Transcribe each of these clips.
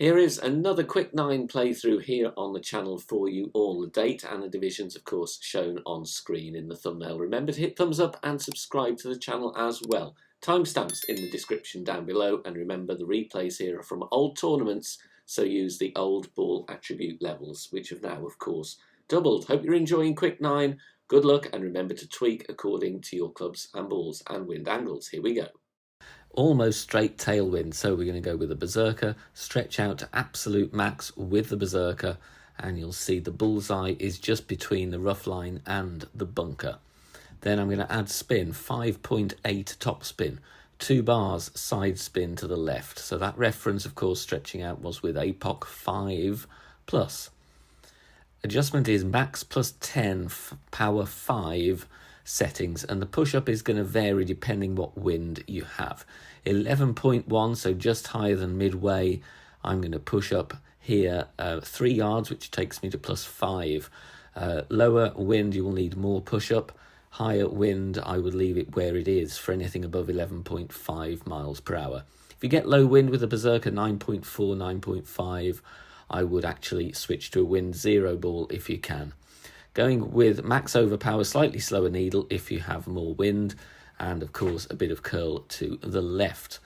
Here is another quick 9 playthrough here on the channel for you all. The date and the divisions, of course, shown on screen in the thumbnail. Remember to hit thumbs up and subscribe to the channel as well. Timestamps in the description down below, and remember the replays here are from old tournaments, so use the old ball attribute levels, which have now, of course, doubled. Hope you're enjoying Quick 9. Good luck, and remember to tweak according to your clubs and balls and wind angles. Here we go. Almost straight tailwind, so we're going to go with a berserker, stretch out to absolute max with the berserker, and you'll see the bullseye is just between the rough line and the bunker. Then I'm going to add spin, 5.8 top spin, 2 bars side spin to the left. So that reference, of course, stretching out was with APOC 5 plus. Adjustment is max plus 10, power 5 settings, and the push-up is going to vary depending what wind you have. 11.1, so just higher than midway. I'm going to push up here 3 yards, which takes me to plus 5. Lower wind, you will need more push-up. Higher wind, I would leave it where it is for anything above 11.5 miles per hour. If you get low wind with a berserker 9.4, 9.5, I would actually switch to a wind 0 ball if you can. Going with max overpower, slightly slower needle if you have more wind, and of course a bit of curl to the left.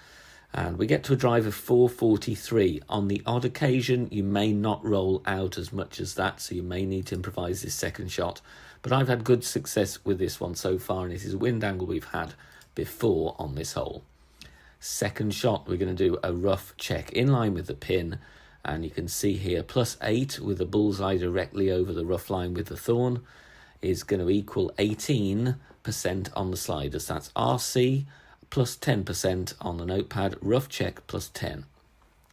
And we get to a drive of 443. On the odd occasion, you may not roll out as much as that, so you may need to improvise this second shot. But I've had good success with this one so far, and this is a wind angle we've had before on this hole. Second shot, we're going to do a rough check in line with the pin. And you can see here, plus 8 with the bullseye directly over the rough line with the thorn is going to equal 18% on the sliders. That's RC plus 10% on the notepad, rough check plus 10.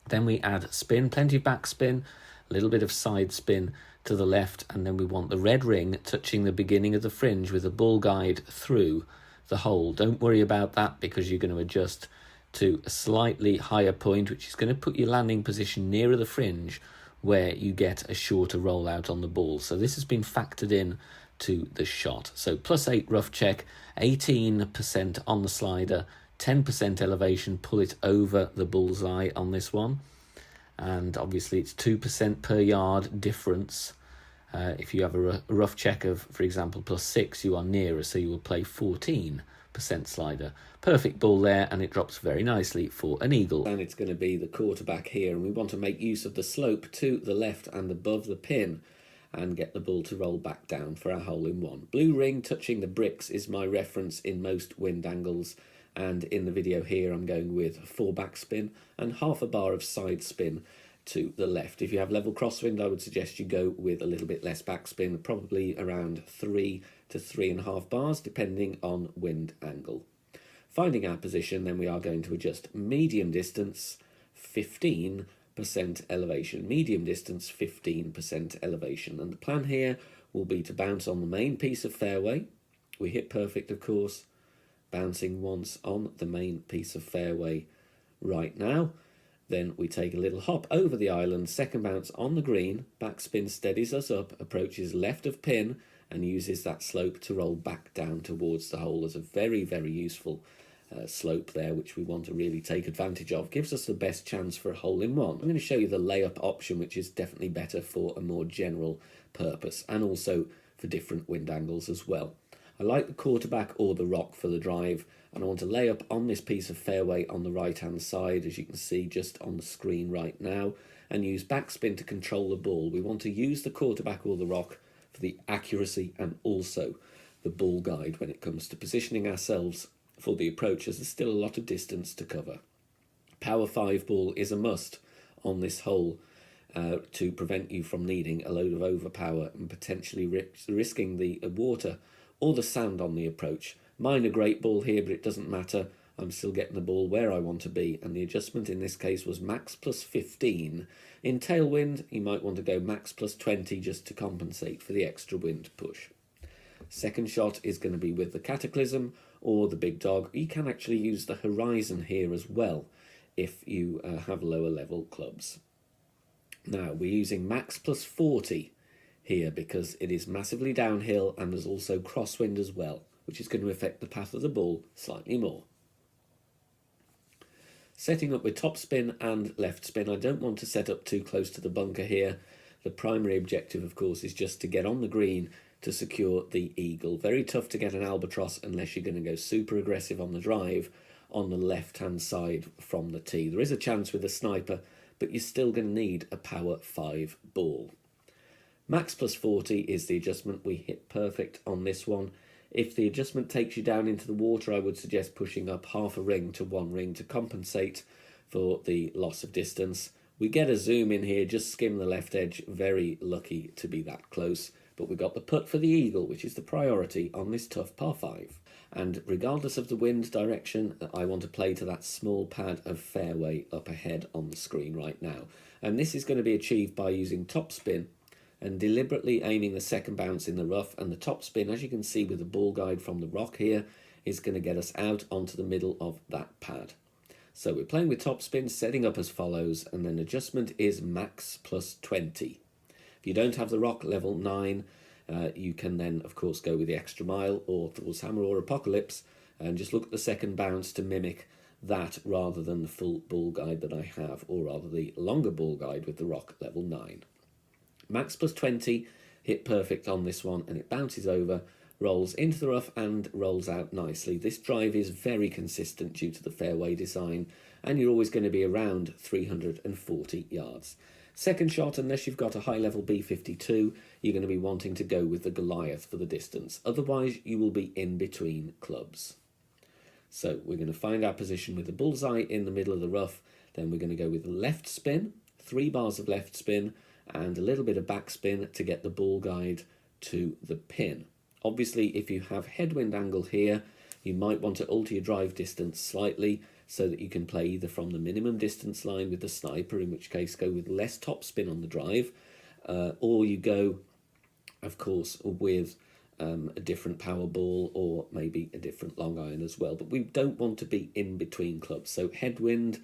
Then we add spin, plenty of back spin, a little bit of side spin to the left, and then we want the red ring touching the beginning of the fringe with the bull guide through the hole. Don't worry about that because you're going to adjust to a slightly higher point, which is going to put your landing position nearer the fringe where you get a shorter rollout on the ball. So this has been factored in to the shot. So plus 8 rough check, 18% on the slider, 10% elevation, pull it over the bullseye on this one. And obviously it's 2% per yard difference. If you have a rough check of, for example, plus 6, you are nearer, so you will play 14% slider. Perfect ball there, and it drops very nicely for an eagle. And it's going to be the quarterback here, and we want to make use of the slope to the left and above the pin and get the ball to roll back down for our hole in one. Blue ring touching the bricks is my reference in most wind angles, and in the video here I'm going with 4 backspin and half a bar of side spin to the left. If you have level crosswind, I would suggest you go with a little bit less backspin, probably around 3 to 3.5 bars, depending on wind angle. Finding our position, then we are going to adjust medium distance, 15% elevation. Medium distance, 15% elevation. And the plan here will be to bounce on the main piece of fairway. We hit perfect, of course, bouncing once on the main piece of fairway right now. Then we take a little hop over the island, second bounce on the green, backspin steadies us up, approaches left of pin, and uses that slope to roll back down towards the hole. As a very, very useful slope there, which we want to really take advantage of. Gives us the best chance for a hole in one. I'm going to show you the layup option, which is definitely better for a more general purpose, and also for different wind angles as well. I like the quarterback or the rock for the drive, and I want to lay up on this piece of fairway on the right hand side, as you can see just on the screen right now, and use backspin to control the ball. We want to use the quarterback or the rock for the accuracy and also the ball guide when it comes to positioning ourselves for the approach, as there's still a lot of distance to cover. Power 5 ball is a must on this hole to prevent you from needing a load of overpower and potentially risking the water or the sand on the approach. Mine a great ball here, but it doesn't matter. I'm still getting the ball where I want to be, and the adjustment in this case was max plus 15. In tailwind, you might want to go max plus 20 just to compensate for the extra wind push. Second shot is going to be with the Cataclysm or the Big Dog. You can actually use the Horizon here as well if you have lower level clubs. Now we're using max plus 40 here because it is massively downhill, and there's also crosswind as well, which is going to affect the path of the ball slightly more. Setting up with top spin and left spin. I don't want to set up too close to the bunker here. The primary objective, of course, is just to get on the green to secure the eagle. Very tough to get an albatross unless you're going to go super aggressive on the drive on the left-hand side from the tee. There is a chance with a sniper, but you're still going to need a power 5 ball. Max plus 40 is the adjustment. We hit perfect on this one. If the adjustment takes you down into the water, I would suggest pushing up half a ring to 1 ring to compensate for the loss of distance. We get a zoom in here, just skim the left edge. Very lucky to be that close. But we got the putt for the eagle, which is the priority on this tough par 5. And regardless of the wind direction, I want to play to that small pad of fairway up ahead on the screen right now. And this is going to be achieved by using top spin and deliberately aiming the second bounce in the rough. And the top spin, as you can see with the ball guide from the rock here, is going to get us out onto the middle of that pad. So we're playing with top spin, setting up as follows, and then adjustment is max plus 20. If you don't have the rock level 9, you can then, of course, go with the extra mile or Thor's Hammer or Apocalypse and just look at the second bounce to mimic that rather than the full ball guide that I have, or rather the longer ball guide with the rock level 9. Max plus 20, hit perfect on this one, and it bounces over, rolls into the rough and rolls out nicely. This drive is very consistent due to the fairway design, and you're always going to be around 340 yards. Second shot, unless you've got a high-level B52, you're going to be wanting to go with the Goliath for the distance. Otherwise, you will be in between clubs. So we're going to find our position with the bullseye in the middle of the rough. Then we're going to go with left spin, 3 bars of left spin, and a little bit of backspin to get the ball guide to the pin. Obviously, if you have headwind angle here, you might want to alter your drive distance slightly so that you can play either from the minimum distance line with the sniper, in which case go with less top spin on the drive, or you go, of course, with a different power ball or maybe a different long iron as well. But we don't want to be in between clubs. So headwind,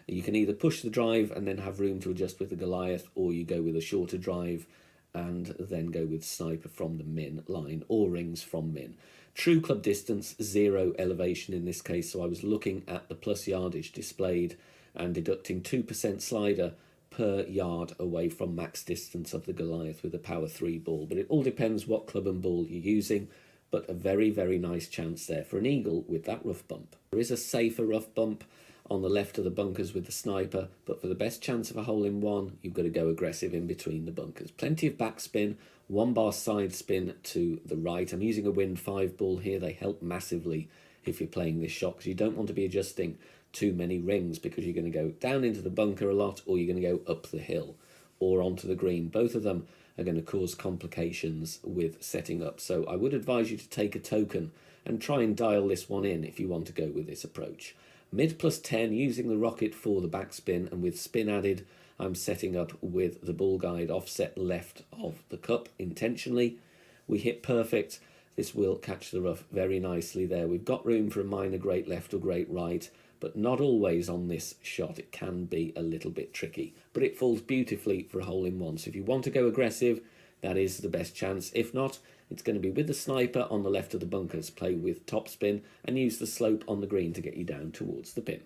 you can either push the drive and then have room to adjust with the Goliath, or you go with a shorter drive and then go with sniper from the min line or rings from min. True club distance, 0 elevation in this case, so I was looking at the plus yardage displayed and deducting 2% slider per yard away from max distance of the Goliath with a power 3 ball. But it all depends what club and ball you're using, but a very, very nice chance there for an eagle with that rough bump. There is a safer rough bump on the left of the bunkers with the sniper, but for the best chance of a hole-in-one, you've got to go aggressive in between the bunkers. Plenty of backspin, 1 bar side spin to the right. I'm using a wind 5 ball here. They help massively if you're playing this shot, because you don't want to be adjusting too many rings, because you're going to go down into the bunker a lot, or you're going to go up the hill or onto the green. Both of them are going to cause complications with setting up. So I would advise you to take a token and try and dial this one in if you want to go with this approach. Mid plus 10, using the rocket for the backspin, and with spin added, I'm setting up with the ball guide offset left of the cup intentionally. We hit perfect. This will catch the rough very nicely there. We've got room for a minor great left or great right, but not always on this shot. It can be a little bit tricky, but it falls beautifully for a hole-in-one. So if you want to go aggressive, that is the best chance. If not, it's going to be with the sniper on the left of the bunkers, play with top spin and use the slope on the green to get you down towards the pin.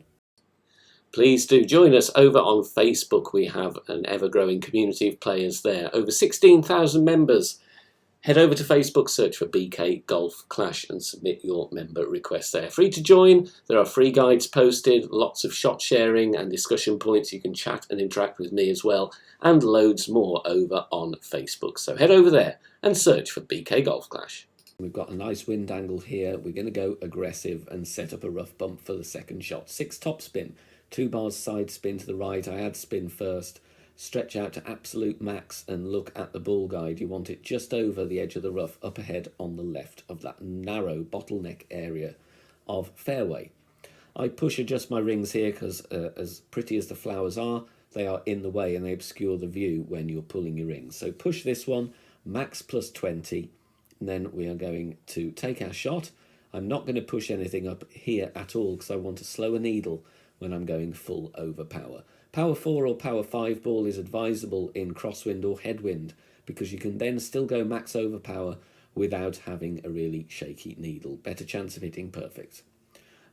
Please do join us over on Facebook. We have an ever-growing community of players there, over 16,000 members. Head over to Facebook, search for BK Golf Clash and submit your member request there. Free to join. There are free guides posted, lots of shot sharing and discussion points. You can chat and interact with me as well, and loads more over on Facebook. So head over there and search for BK Golf Clash. We've got a nice wind angle here. We're going to go aggressive and set up a rough bump for the second shot. 6 top spin, 2 bars side spin to the right. I add spin first. Stretch out to absolute max and look at the ball guide. You want it just over the edge of the rough, up ahead on the left of that narrow bottleneck area of fairway. I push adjust my rings here because as pretty as the flowers are, they are in the way and they obscure the view when you're pulling your rings. So push this one, max plus 20, and then we are going to take our shot. I'm not going to push anything up here at all because I want to slow a needle when I'm going full over power. Power 4 or power 5 ball is advisable in crosswind or headwind because you can then still go max over power without having a really shaky needle. Better chance of hitting perfect.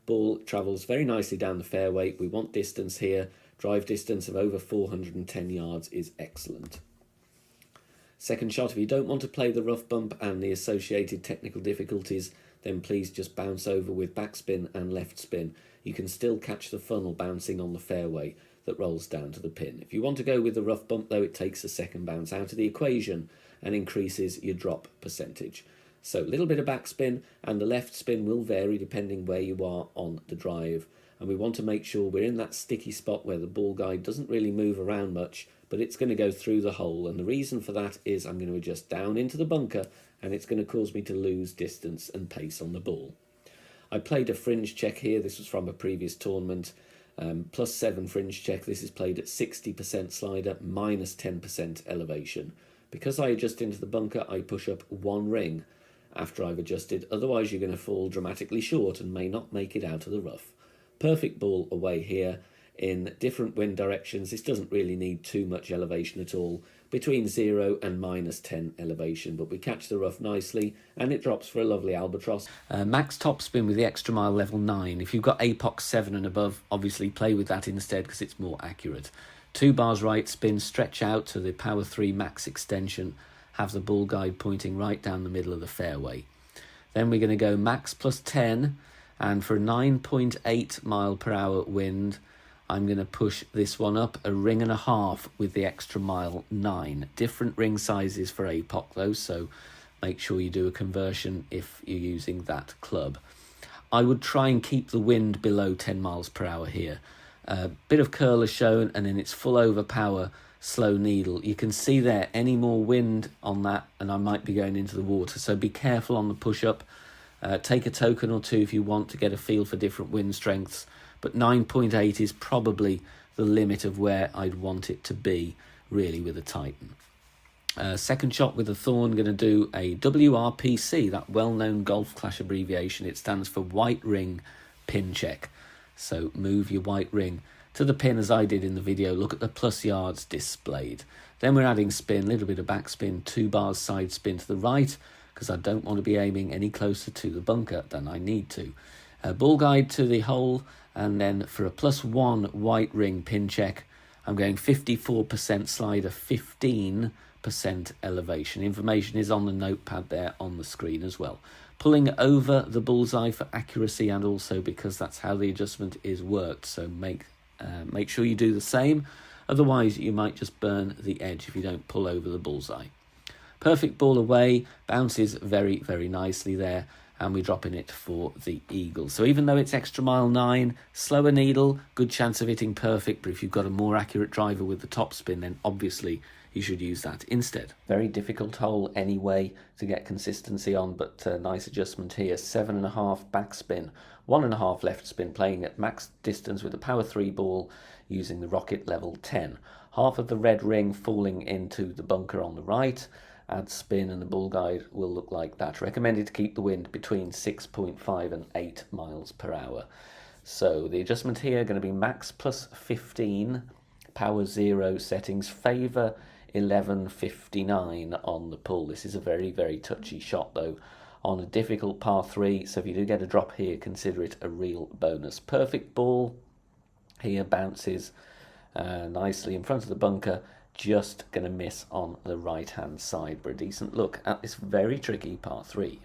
Ball travels very nicely down the fairway. We want distance here. Drive distance of over 410 yards is excellent. Second shot, if you don't want to play the rough bump and the associated technical difficulties, then please just bounce over with backspin and left spin. You can still catch the funnel bouncing on the fairway that rolls down to the pin. If you want to go with the rough bump though, it takes a second bounce out of the equation and increases your drop percentage. So a little bit of backspin, and the left spin will vary depending where you are on the drive. And we want to make sure we're in that sticky spot where the ball guide doesn't really move around much, but it's going to go through the hole. And the reason for that is I'm going to adjust down into the bunker, and it's going to cause me to lose distance and pace on the ball. I played a fringe check here. This was from a previous tournament. +7 fringe check. This is played at 60% slider, minus 10% elevation. Because I adjust into the bunker, I push up 1 ring after I've adjusted. Otherwise, you're going to fall dramatically short and may not make it out of the rough. Perfect ball away here in different wind directions. This doesn't really need too much elevation at all, between 0 and -10 elevation, but we catch the rough nicely and it drops for a lovely albatross. Max topspin with the extra mile level 9. If you've got APOC 7 and above, obviously play with that instead because it's more accurate. 2 bars right spin, stretch out to the power 3 max extension, have the ball guide pointing right down the middle of the fairway. Then we're going to go max +10, and for a 9.8 mile per hour wind, I'm going to push this one up 1.5 rings with the extra mile 9. Different ring sizes for APOC though, so make sure you do a conversion if you're using that club. I would try and keep the wind below 10 miles per hour here. A bit of curl is shown, and then it's full over power, slow needle. You can see there any more wind on that and I might be going into the water, so be careful on the push up. Take a token or two if you want to get a feel for different wind strengths, but 9.8 is probably the limit of where I'd want it to be really with a Titan. Second shot with a thorn, going to do a WRPC, that well-known golf clash abbreviation. It stands for white ring pin check. So move your white ring to the pin as I did in the video. Look at the plus yards displayed. Then we're adding spin, a little bit of backspin, 2 bars side spin to the right, because I don't want to be aiming any closer to the bunker than I need to. Ball guide to the hole, and then for a +1 white ring pin check, I'm going 54% slider, 15% elevation. Information is on the notepad there on the screen as well. Pulling over the bullseye for accuracy, and also because that's how the adjustment is worked, so make sure you do the same. Otherwise, you might just burn the edge if you don't pull over the bullseye. Perfect ball away, bounces very, very nicely there, and we're dropping it for the eagle. So even though it's extra mile 9, slower needle, good chance of hitting perfect, but if you've got a more accurate driver with the top spin, then obviously you should use that instead. Very difficult hole anyway to get consistency on, but nice adjustment here. 7.5 backspin, 1.5 left spin, playing at max distance with a power 3 ball using the rocket level 10. Half of the red ring falling into the bunker on the right. Add spin and the ball guide will look like that. Recommended to keep the wind between 6.5 and 8 miles per hour. So the adjustment here going to be max +15, power 0 settings, favour 11.59 on the pull. This is a very, very touchy shot though on a difficult par 3, so if you do get a drop here, consider it a real bonus. Perfect ball here, bounces nicely in front of the bunker, just going to miss on the right hand side for a decent look at this very tricky par 3.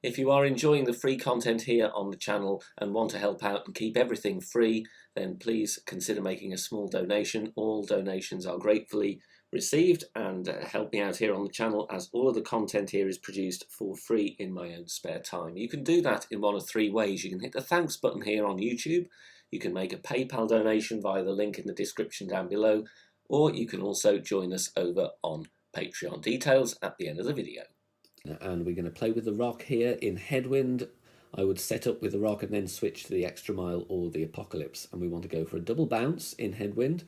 If you are enjoying the free content here on the channel and want to help out and keep everything free, then please consider making a small donation. All donations are gratefully received and help me out here on the channel, as all of the content here is produced for free in my own spare time. You can do that in one of 3 ways. You can hit the thanks button here on YouTube, you can make a PayPal donation via the link in the description down below, or you can also join us over on Patreon. Details at the end of the video. And we're going to play with the rock here in headwind. I would set up with the rock and then switch to the extra mile or the apocalypse, and we want to go for a double bounce in headwind,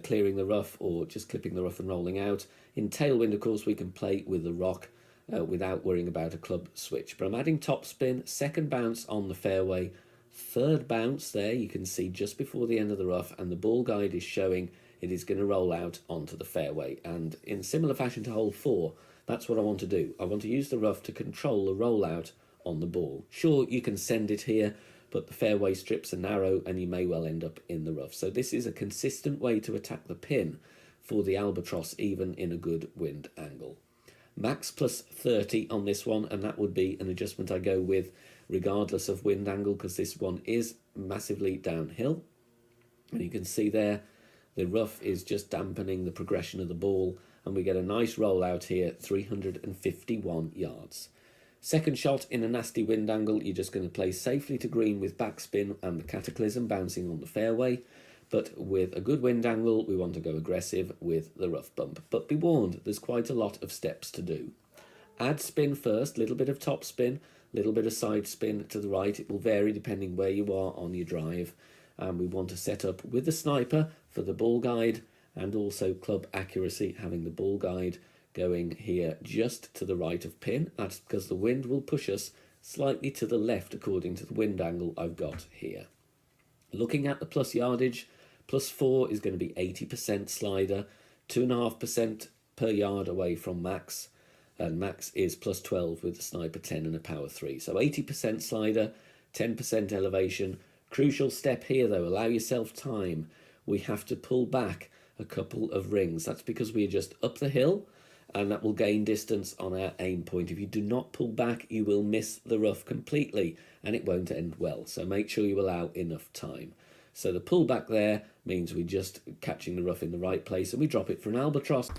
clearing the rough or just clipping the rough and rolling out. In tailwind, of course, we can play with the rock without worrying about a club switch, but I'm adding top spin, second bounce on the fairway, third bounce there, you can see just before the end of the rough, and the ball guide is showing it is going to roll out onto the fairway. And in similar fashion to hole 4, that's what I want to do. I want to use the rough to control the rollout on the ball. Sure, you can send it here, but the fairway strips are narrow and you may well end up in the rough. So this is a consistent way to attack the pin for the albatross, even in a good wind angle. Max plus 30 on this one, and that would be an adjustment I go with regardless of wind angle, because this one is massively downhill. And you can see there, the rough is just dampening the progression of the ball, and we get a nice roll out here, 351 yards. Second shot in a nasty wind angle, you're just going to play safely to green with backspin and the cataclysm bouncing on the fairway. But with a good wind angle, we want to go aggressive with the rough bump. But be warned, there's quite a lot of steps to do. Add spin first, little bit of top spin, little bit of side spin to the right. It will vary depending where you are on your drive. And we want to set up with the sniper for the ball guide, and also club accuracy, having the ball guide going here just to the right of pin. That's because the wind will push us slightly to the left according to the wind angle I've got here. Looking at the plus yardage, +4 is going to be 80% slider, 2.5% per yard away from max, and max is +12 with the sniper 10 and a power 3. So 80% slider, 10% elevation. Crucial step here though, allow yourself time. We have to pull back a couple of rings. That's because we are just up the hill, and that will gain distance on our aim point. If you do not pull back, you will miss the rough completely and it won't end well. So make sure you allow enough time. So the pull back there means we're just catching the rough in the right place, and we drop it for an albatross.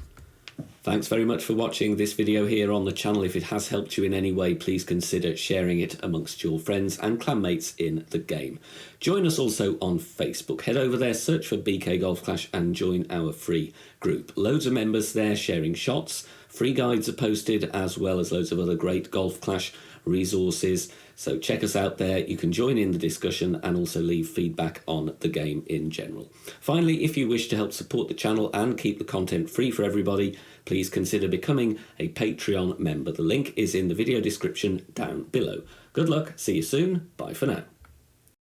Thanks very much for watching this video here on the channel. If it has helped you in any way, please consider sharing it amongst your friends and clanmates in the game. Join us also on Facebook. Head over there, search for BK Golf Clash and join our free group. Loads of members there sharing shots. Free guides are posted, as well as loads of other great Golf Clash resources. So check us out there. You can join in the discussion and also leave feedback on the game in general. Finally, if you wish to help support the channel and keep the content free for everybody, please consider becoming a Patreon member. The link is in the video description down below. Good luck, see you soon, bye for now.